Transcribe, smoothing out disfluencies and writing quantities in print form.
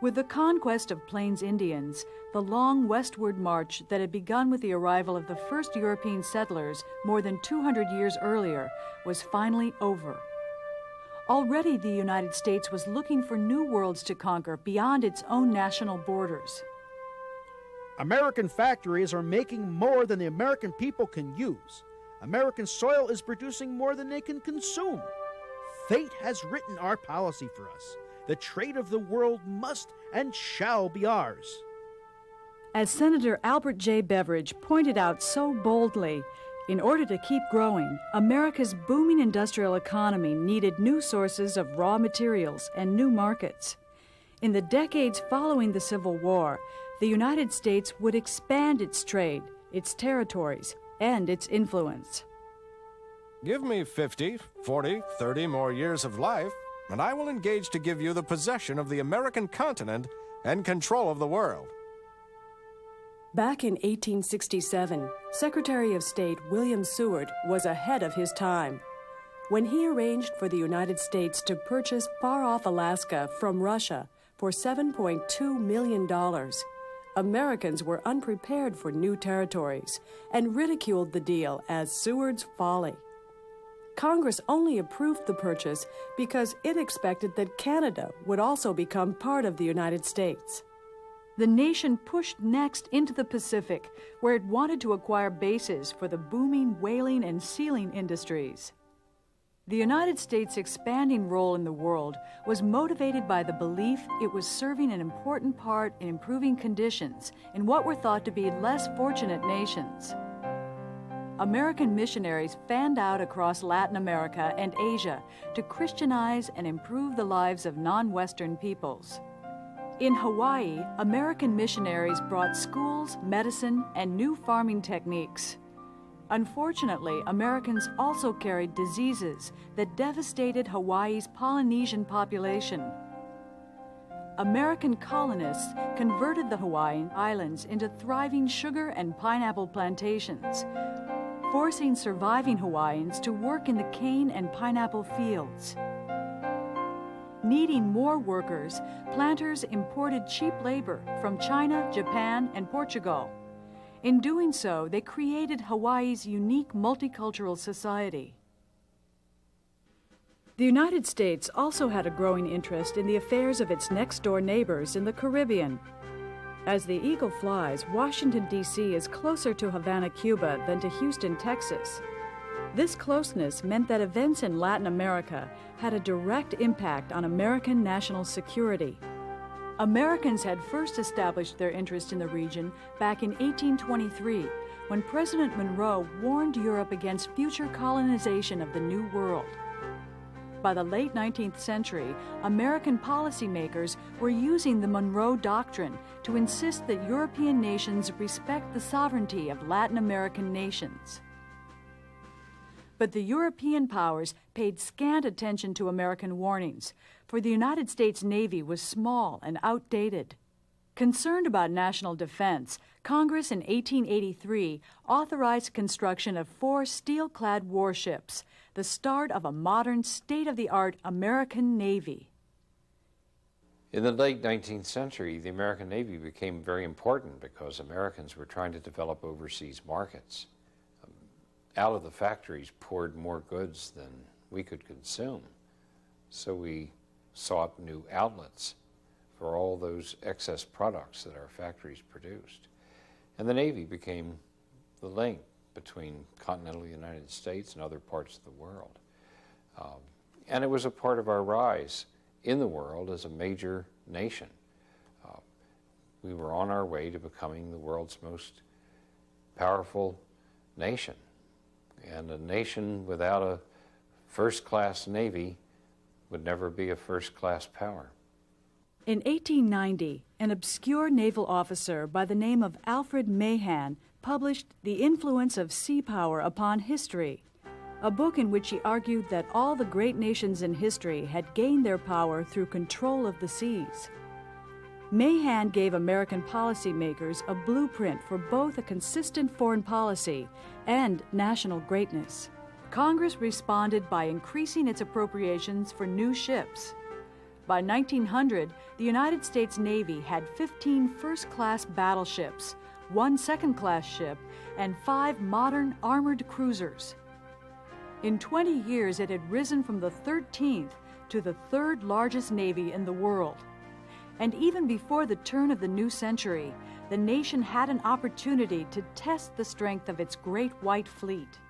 With the conquest of Plains Indians, the long westward march that had begun with the arrival of the first European settlers more than 200 years earlier was finally over. Already the United States was looking for new worlds to conquer beyond its own national borders. American factories are making more than the American people can use. American soil is producing more than they can consume. Fate has written our policy for us. The trade of the world must and shall be ours. As Senator Albert J. Beveridge pointed out so boldly, in order to keep growing, America's booming industrial economy needed new sources of raw materials and new markets. In the decades following the Civil War, the United States would expand its trade, its territories, and its influence. Give me 50, 40, 30 more years of life, and I will engage to give you the possession of the American continent and control of the world. Back in 1867, Secretary of State William Seward was ahead of his time. When he arranged for the United States to purchase far-off Alaska from Russia for $7.2 million, Americans were unprepared for new territories and ridiculed the deal as Seward's folly. Congress only approved the purchase because it expected that Canada would also become part of the United States. The nation pushed next into the Pacific, where it wanted to acquire bases for the booming whaling and sealing industries. The United States' expanding role in the world was motivated by the belief it was serving an important part in improving conditions in what were thought to be less fortunate nations. American missionaries fanned out across Latin America and Asia to Christianize and improve the lives of non-Western peoples. In Hawaii, American missionaries brought schools, medicine, and new farming techniques. Unfortunately, Americans also carried diseases that devastated Hawaii's Polynesian population. American colonists converted the Hawaiian Islands into thriving sugar and pineapple plantations, forcing surviving Hawaiians to work in the cane and pineapple fields. Needing more workers, planters imported cheap labor from China, Japan, and Portugal. In doing so, they created Hawaii's unique multicultural society. The United States also had a growing interest in the affairs of its next-door neighbors in the Caribbean. As the eagle flies, Washington, D.C. is closer to Havana, Cuba than to Houston, Texas. This closeness meant that events in Latin America had a direct impact on American national security. Americans had first established their interest in the region back in 1823, when President Monroe warned Europe against future colonization of the New World. By the late 19th century, American policymakers were using the Monroe Doctrine to insist that European nations respect the sovereignty of Latin American nations. But the European powers paid scant attention to American warnings, for the United States Navy was small and outdated. Concerned about national defense, Congress in 1883 authorized construction of 4 steel-clad warships, the start of a modern, state-of-the-art American Navy. In the late 19th century, the American Navy became very important because Americans were trying to develop overseas markets. Out of the factories poured more goods than we could consume, so we sought new outlets for all those excess products that our factories produced. And the Navy became the link between continental United States and other parts of the world. And it was a part of our rise in the world as a major nation. We were on our way to becoming the world's most powerful nation. And a nation without a first-class Navy would never be a first-class power. In 1890, an obscure naval officer by the name of Alfred Mahan published The Influence of Sea Power Upon History, a book in which he argued that all the great nations in history had gained their power through control of the seas. Mahan gave American policymakers a blueprint for both a consistent foreign policy and national greatness. Congress responded by increasing its appropriations for new ships. By 1900, the United States Navy had 15 first-class battleships, 1 second-class ship, and 5 modern armored cruisers. In 20 years, it had risen from the 13th to the 3rd largest navy in the world. And even before the turn of the new century, the nation had an opportunity to test the strength of its great white fleet.